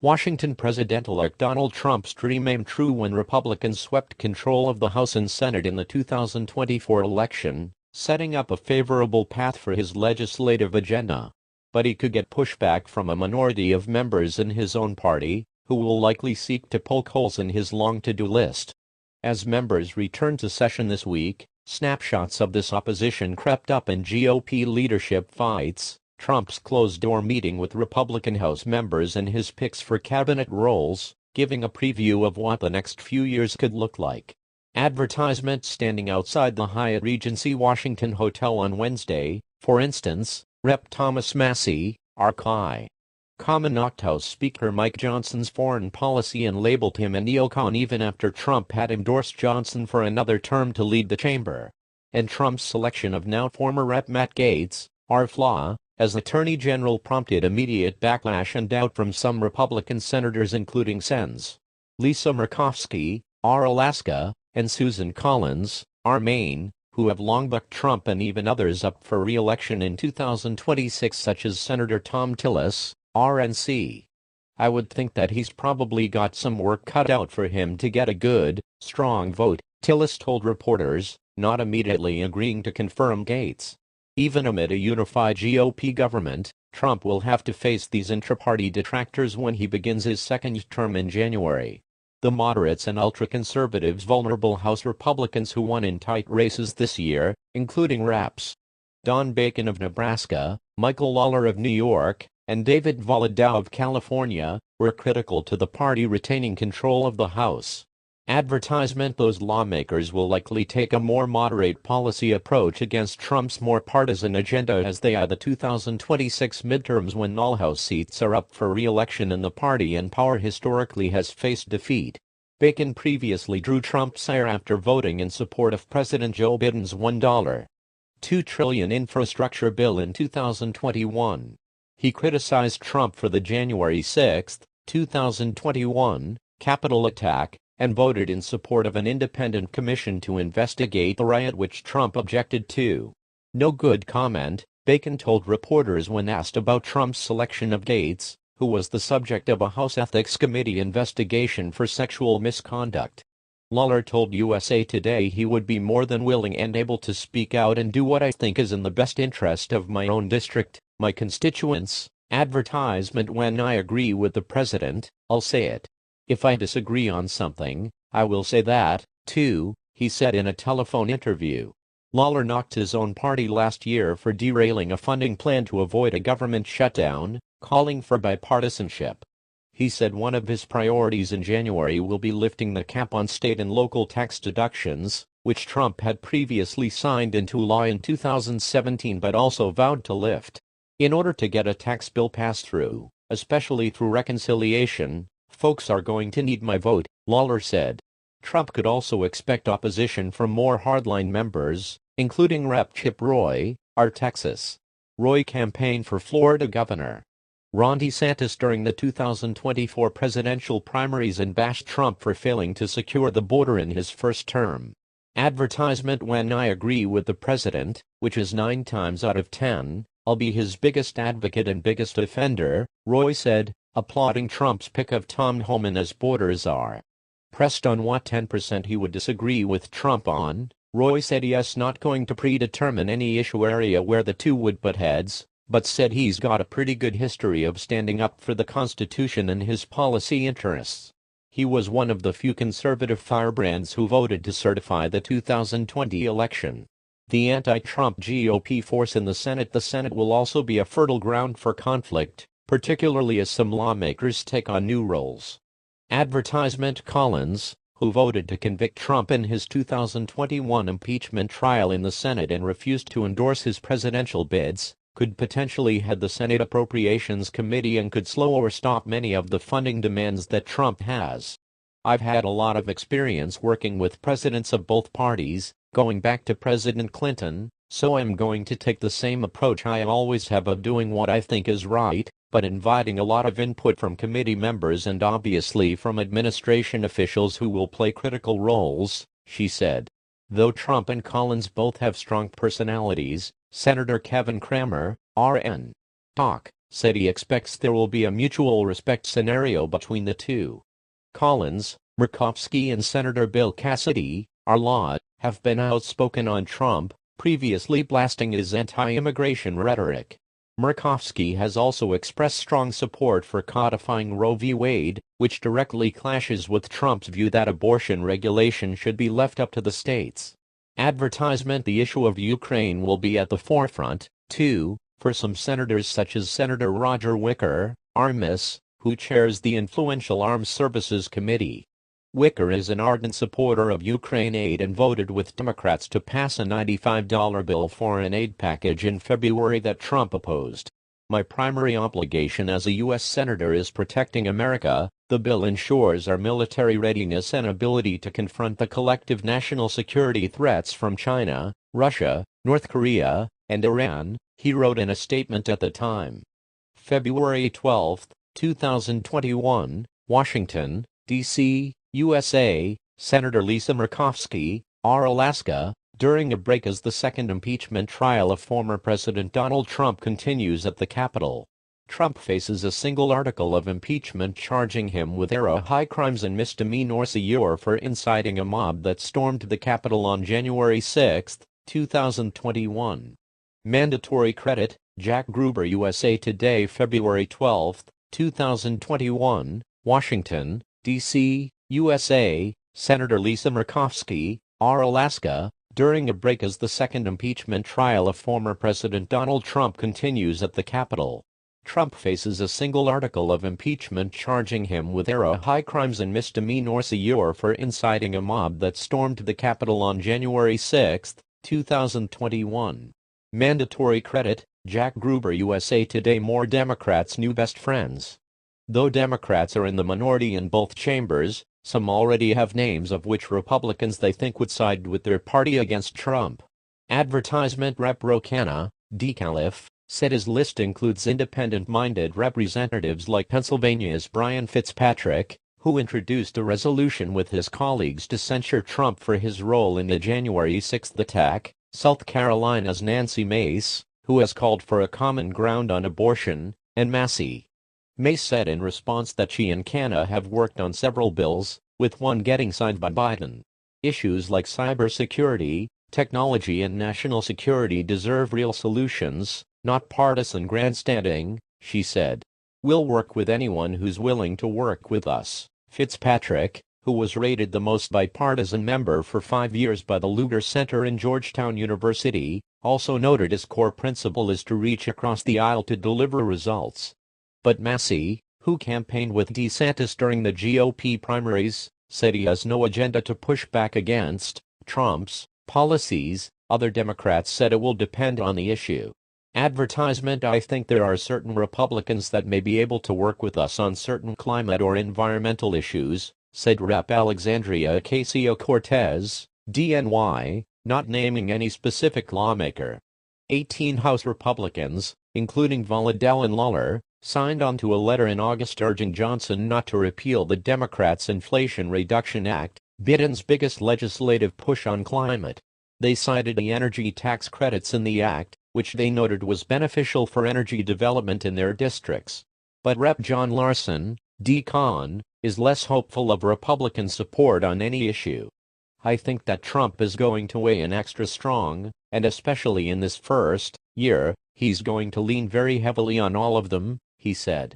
Washington President-elect Donald Trump's dream came true when Republicans swept control of the House and Senate in the 2024 election, setting up a favorable path for his legislative agenda. But he could get pushback from a minority of members in his own party, who will likely seek to poke holes in his long to-do list. As members returned to session this week, snapshots of this opposition crept up in GOP leadership fights, Trump's closed-door meeting with Republican House members and his picks for cabinet roles, giving a preview of what the next few years could look like. Advertisements standing outside the Hyatt Regency Washington Hotel on Wednesday, for instance, Rep. Thomas Massie, RCI. Knocked House Speaker Mike Johnson's foreign policy and labeled him a neocon even after Trump had endorsed Johnson for another term to lead the chamber. And Trump's selection of now former Rep. Matt Gaetz, R. as Attorney General prompted immediate backlash and doubt from some Republican senators including Sens. Lisa Murkowski, R. Alaska, and Susan Collins, R. Maine, who have long bucked Trump and even others up for re-election in 2026 such as Senator Thom Tillis, RNC. I would think that he's probably got some work cut out for him to get a good, strong vote, Tillis told reporters, not immediately agreeing to confirm Gaetz. Even amid a unified GOP government, Trump will have to face these intra-party detractors when he begins his second term in January. The moderates and ultra-conservatives, vulnerable House Republicans who won in tight races this year, including Reps. Don Bacon of Nebraska, Michael Lawler of New York, and David Valadao of California, were critical to the party retaining control of the House. Advertisement: those lawmakers will likely take a more moderate policy approach against Trump's more partisan agenda as they eye the 2026 midterms when all House seats are up for re-election and the party in power historically has faced defeat. Bacon previously drew Trump's ire after voting in support of President Joe Biden's $1.2 trillion infrastructure bill in 2021. He criticized Trump for the January 6, 2021, Capitol attack, and voted in support of an independent commission to investigate the riot which Trump objected to. No good comment, Bacon told reporters when asked about Trump's selection of Gaetz, who was the subject of a House Ethics Committee investigation for sexual misconduct. Lawler told USA Today he would be more than willing and able to speak out and do what I think is in the best interest of my own district, my constituents. Advertisement: when I agree with the president, I'll say it. If I disagree on something, I will say that, too, he said in a telephone interview. Lawler knocked his own party last year for derailing a funding plan to avoid a government shutdown, calling for bipartisanship. He said one of his priorities in January will be lifting the cap on state and local tax deductions, which Trump had previously signed into law in 2017 but also vowed to lift. In order to get a tax bill passed through, especially through reconciliation, folks are going to need my vote, Lawler said. Trump could also expect opposition from more hardline members, including Rep. Chip Roy, R. Texas. Roy campaigned for Florida governor. Ron DeSantis during the 2024 presidential primaries and bashed Trump for failing to secure the border in his first term. Advertisement: when I agree with the president, which is 9 times out of 10, I'll be his biggest advocate and biggest offender, Roy said, applauding Trump's pick of Tom Homan as border czar. Pressed on what 10% he would disagree with Trump on, Roy said yes, not going to predetermine any issue area where the two would butt heads, but said he's got a pretty good history of standing up for the Constitution and his policy interests. He was one of the few conservative firebrands who voted to certify the 2020 election. The anti-Trump GOP force in the Senate will also be a fertile ground for conflict, particularly as some lawmakers take on new roles. Advertisement: Collins, who voted to convict Trump in his 2021 impeachment trial in the Senate and refused to endorse his presidential bids, could potentially head the Senate Appropriations Committee and could slow or stop many of the funding demands that Trump has. I've had a lot of experience working with presidents of both parties, going back to President Clinton, so I'm going to take the same approach I always have of doing what I think is right, but inviting a lot of input from committee members and obviously from administration officials who will play critical roles, she said. Though Trump and Collins both have strong personalities, Senator Kevin Cramer, RN. Talk. said he expects there will be a mutual respect scenario between the two. Collins, Murkowski and Senator Bill Cassidy, our have been outspoken on Trump, previously blasting his anti-immigration rhetoric. Murkowski has also expressed strong support for codifying Roe v. Wade, which directly clashes with Trump's view that abortion regulation should be left up to the states. Advertisement: the issue of Ukraine will be at the forefront, too, for some senators such as Senator Roger Wicker, Armis, who chairs the influential Armed Services Committee. Wicker is an ardent supporter of Ukraine aid and voted with Democrats to pass a $95 bill for an aid package in February that Trump opposed. "My primary obligation as a U.S. Senator is protecting America. The bill ensures our military readiness and ability to confront the collective national security threats from China, Russia, North Korea, and Iran," he wrote in a statement at the time. February 12, 2021, Washington, D.C., USA, Senator Lisa Murkowski, R. Alaska, during a break as the second impeachment trial of former President Donald Trump continues at the Capitol. Trump faces a single article of impeachment charging him with high crimes and misdemeanors a year for inciting a mob that stormed the Capitol on January 6, 2021. Mandatory credit: Jack Gruber, USA Today, February 12, 2021, Washington, D.C., USA, Senator Lisa Murkowski, R. Alaska, during a break as the second impeachment trial of former President Donald Trump continues at the Capitol. Trump faces a single article of impeachment charging him with high crimes and misdemeanors a year for inciting a mob that stormed the Capitol on January 6, 2021. Mandatory credit: Jack Gruber, USA Today. More Democrats' new best friends. Though Democrats are in the minority in both chambers, some already have names of which Republicans they think would side with their party against Trump. Advertisement: Rep. Ro Khanna, DeKalb, said his list includes independent-minded representatives like Pennsylvania's Brian Fitzpatrick, who introduced a resolution with his colleagues to censure Trump for his role in the January 6 attack, South Carolina's Nancy Mace, who has called for a common ground on abortion, and Massey. Mace said in response that she and Khanna have worked on several bills, with one getting signed by Biden. Issues like cybersecurity, technology and national security deserve real solutions, not partisan grandstanding, she said. "We'll work with anyone who's willing to work with us." Fitzpatrick, who was rated the most bipartisan member for 5 years by the Lugar Center in Georgetown University, also noted his core principle is to reach across the aisle to deliver results. But Massey, who campaigned with DeSantis during the GOP primaries, said he has no agenda to push back against Trump's policies. Other Democrats said it will depend on the issue. Advertisement: I think there are certain Republicans that may be able to work with us on certain climate or environmental issues, said Rep. Alexandria Ocasio-Cortez, DNY, not naming any specific lawmaker. 18 House Republicans, including Volodell and Lawler, signed on to a letter in August urging Johnson not to repeal the Democrats' Inflation Reduction Act, Biden's biggest legislative push on climate. They cited the energy tax credits in the act, which they noted was beneficial for energy development in their districts. But Rep. John Larson, D-Con, is less hopeful of Republican support on any issue. "I think that Trump is going to weigh in extra strong, and especially in this first year, he's going to lean very heavily on all of them," he said.